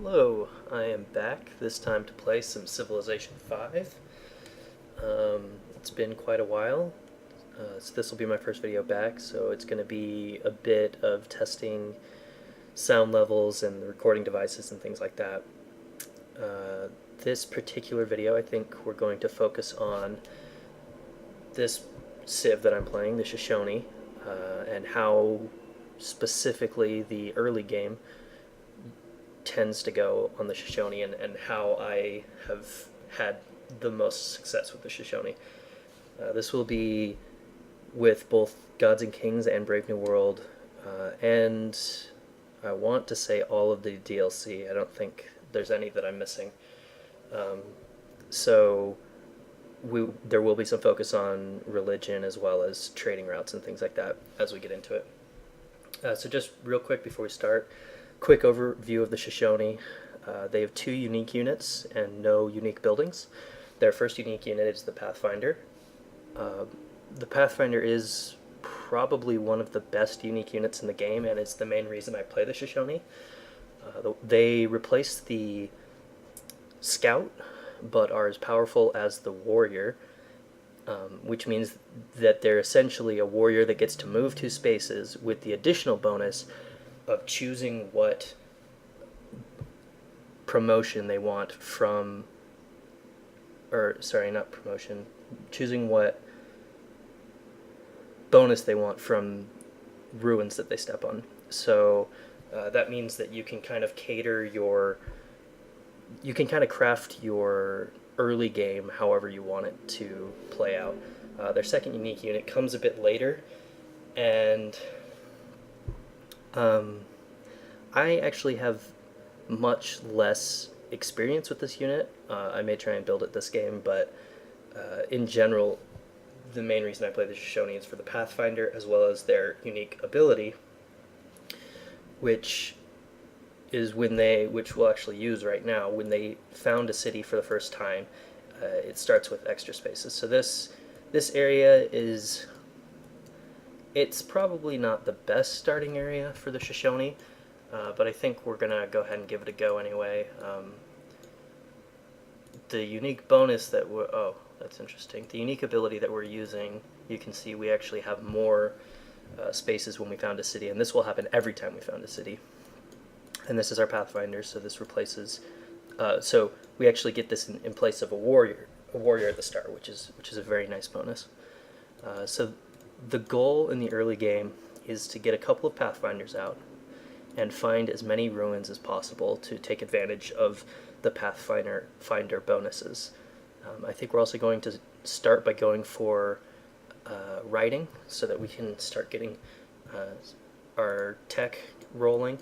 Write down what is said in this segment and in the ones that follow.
Hello, I am back, this time to play some Civilization 5. It's been quite a while, so this will be my first video back, so it's going to be a bit of testing sound levels and the recording devices and things like that. Uh, this particular video, I think we're going to focus on this Civ that I'm playing, the Shoshone, and how specifically the early game tends to go on the Shoshone, and how I have had the most success with the Shoshone. This will be with both Gods and Kings and Brave New World, and I want to say all of the DLC. I don't think there's any that I'm missing. So there will be some focus on religion as well as trading routes and things like that as we get into it. So just real quick before we start, quick overview of the Shoshone. They have two unique units and no unique buildings. Their first unique unit is the Pathfinder. The Pathfinder is probably one of the best unique units in the game, and it's the main reason I play the Shoshone. They replaced the Scout, but are as powerful as the Warrior, which means that they're essentially a warrior that gets to move 2 spaces with the additional bonus of choosing what promotion they want from, or sorry, not promotion, choosing what bonus they want from ruins that they step on. So that means that you can kind of craft your early game however you want it to play out. Their second unique unit comes a bit later, and I actually have much less experience with this unit. I may try and build it this game, but in general, the main reason I play the Shoshone is for the Pathfinder, as well as their unique ability, which we'll actually use right now, when they found a city for the first time, it starts with extra spaces. So this area it's probably not the best starting area for the Shoshone, but I think we're going to go ahead and give it a go anyway. The unique bonus that that's interesting. The unique ability that we're using, you can see we actually have more spaces when we found a city, and this will happen every time we found a city. And this is our Pathfinder, so this replaces, so we actually get this in place of a warrior at the start, which is a very nice bonus. So the goal in the early game is to get a couple of Pathfinders out and find as many ruins as possible to take advantage of the Pathfinder bonuses. I think we're also going to start by going for writing, so that we can start getting our tech rolling,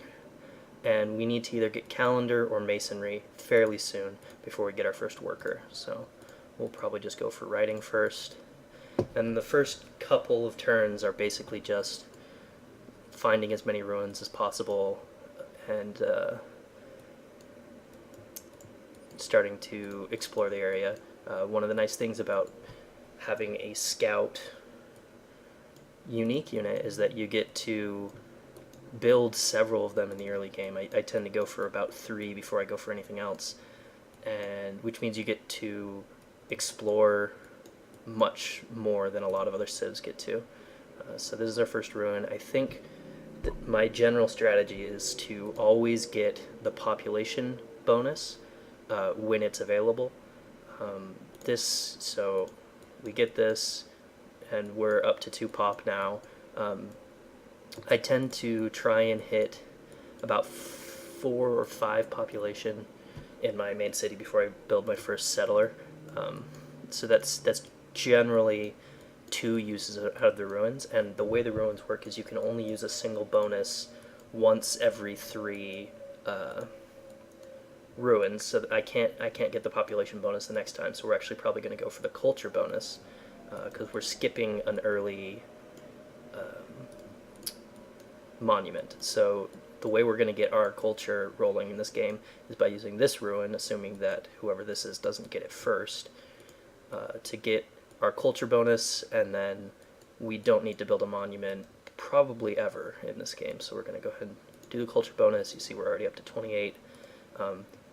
and we need to either get calendar or masonry fairly soon before we get our first worker. So we'll probably just go for writing first. And the first couple of turns are basically just finding as many ruins as possible and starting to explore the area. One of the nice things about having a Scout unique unit is that you get to build several of them in the early game. I tend to go for about 3 before I go for anything else, and which means you get to explore much more than a lot of other civs get to. So this is our first ruin. I think that my general strategy is to always get the population bonus when it's available. So we get this, and we're up to 2 pop now. I tend to try and hit about 4 or 5 population in my main city before I build my first settler. So that's generally 2 uses out of the ruins, and the way the ruins work is you can only use a single bonus once every 3 ruins, so that I can't get the population bonus the next time. So we're actually probably going to go for the culture bonus, because we're skipping an early monument. So the way we're going to get our culture rolling in this game is by using this ruin, assuming that whoever this is doesn't get it first, to get our culture bonus, and then we don't need to build a monument probably ever in this game. So we're going to go ahead and do the culture bonus. You see we're already up to 28.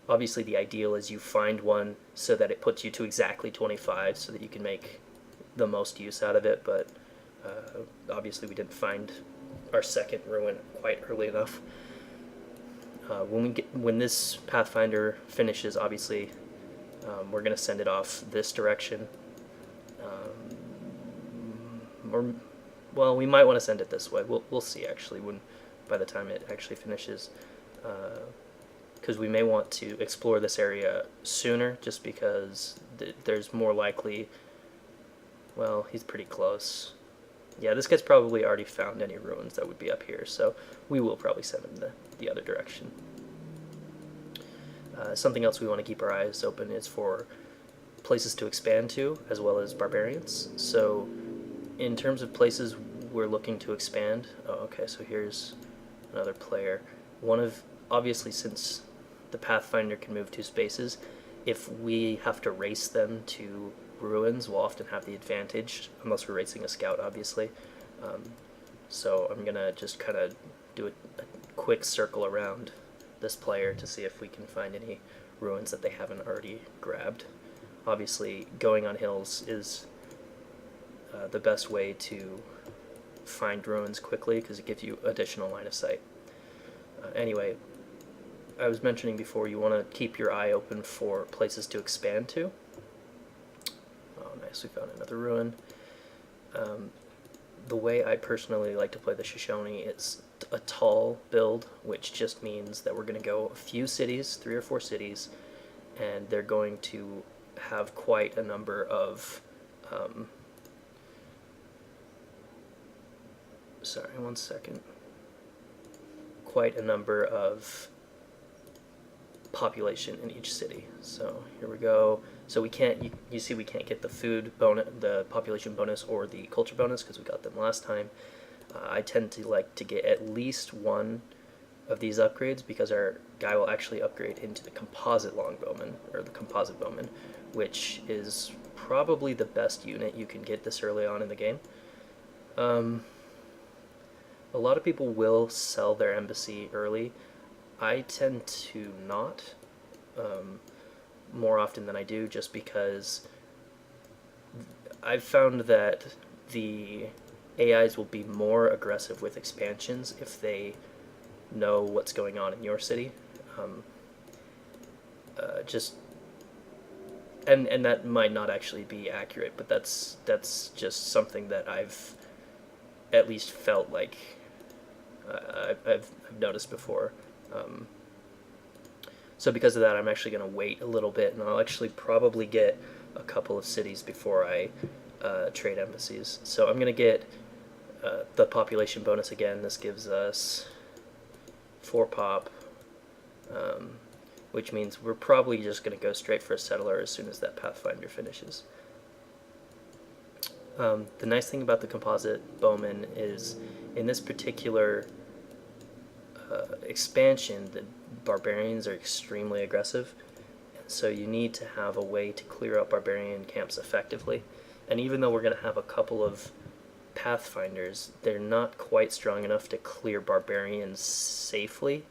Obviously, the ideal is you find one so that it puts you to exactly 25 so that you can make the most use out of it, but obviously we didn't find our second ruin quite early enough. When this Pathfinder finishes, obviously, we're going to send it off this direction. Or, well, we might want to send it this way. We'll see, actually, by the time it actually finishes. Because we may want to explore this area sooner, just because there's more likely... Well, he's pretty close. Yeah, this guy's probably already found any ruins that would be up here, so we will probably send him the other direction. Something else we want to keep our eyes open is for places to expand to, as well as barbarians. So in terms of places we're looking to expand... Oh, okay, so here's another player. Obviously, since the Pathfinder can move 2 spaces, if we have to race them to ruins, we'll often have the advantage, unless we're racing a scout, obviously. So I'm going to just kind of do a quick circle around this player to see if we can find any ruins that they haven't already grabbed. Obviously, going on hills is the best way to find ruins quickly, because it gives you additional line of sight. Anyway, I was mentioning before, you want to keep your eye open for places to expand to. Oh, nice, we found another ruin. The way I personally like to play the Shoshone is a tall build, which just means that we're going to go a few cities, 3 or 4 cities, and they're going to have quite a number of... sorry, one second. Quite a number of population in each city. So here we go. So we can't, you see we can't get the food bonus, the population bonus, or the culture bonus because we got them last time. I tend to like to get at least one of these upgrades because our guy will actually upgrade into the composite longbowman, or the composite bowman, which is probably the best unit you can get this early on in the game. A lot of people will sell their embassy early. I tend to not, more often than I do, just because I've found that the AIs will be more aggressive with expansions if they know what's going on in your city. And that might not actually be accurate, but that's just something that I've at least felt like I've noticed before. So because of that, I'm actually going to wait a little bit, and I'll actually probably get a couple of cities before I trade embassies. So I'm going to get the population bonus again. This gives us 4 pop, which means we're probably just going to go straight for a settler as soon as that Pathfinder finishes. The nice thing about the composite bowman is, in this particular expansion, the barbarians are extremely aggressive, so you need to have a way to clear out barbarian camps effectively. And even though we're going to have a couple of Pathfinders, they're not quite strong enough to clear barbarians safely.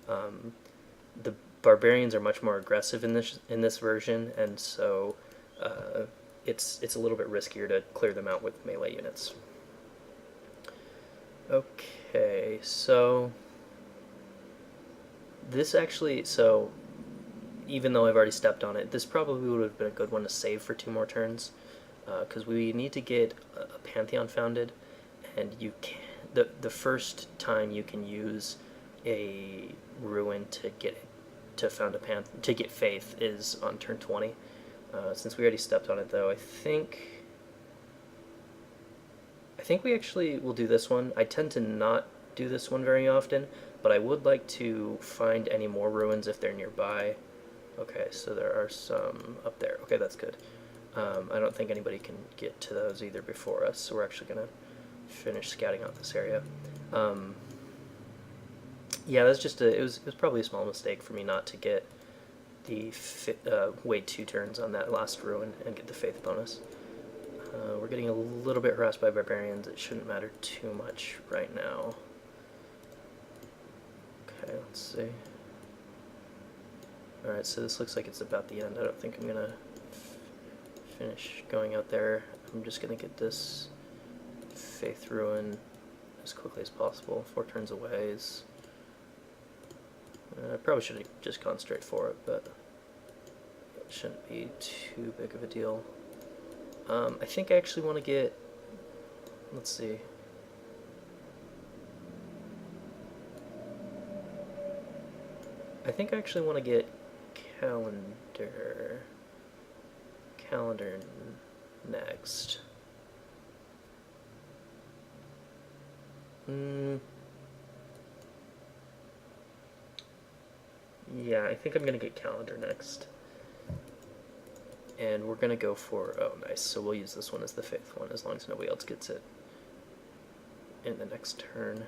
The barbarians are much more aggressive in this version, and so it's a little bit riskier to clear them out with melee units. Okay, so this actually, so even though I've already stepped on it, this probably would have been a good one to save for 2 more turns, because we need to get a Pantheon founded, and you can, the first time you can use a ruin to found a to get faith is on turn 20. Since we already stepped on it, though, I think we actually will do this one. I tend to not do this one very often, but I would like to find any more ruins if they're nearby. Okay, so there are some up there. Okay, that's good. I don't think anybody can get to those either before us, so we're actually going to finish scouting out this area. Yeah, that's just it was probably a small mistake for me not to get the wait 2 turns on that last ruin and get the faith bonus. We're getting a little bit harassed by barbarians. It shouldn't matter too much right now. Okay, let's see. Alright, so this looks like it's about the end. I don't think I'm gonna finish going out there. I'm just gonna get this Faith Ruin as quickly as possible. 4 turns away is... I probably should have just gone straight for it, but it shouldn't be too big of a deal. I think I actually want to get... Let's see. I think I actually want to get calendar next. Yeah, I think I'm gonna get calendar next. And we're gonna go for, oh nice, so we'll use this one as the 5th one as long as nobody else gets it in the next turn.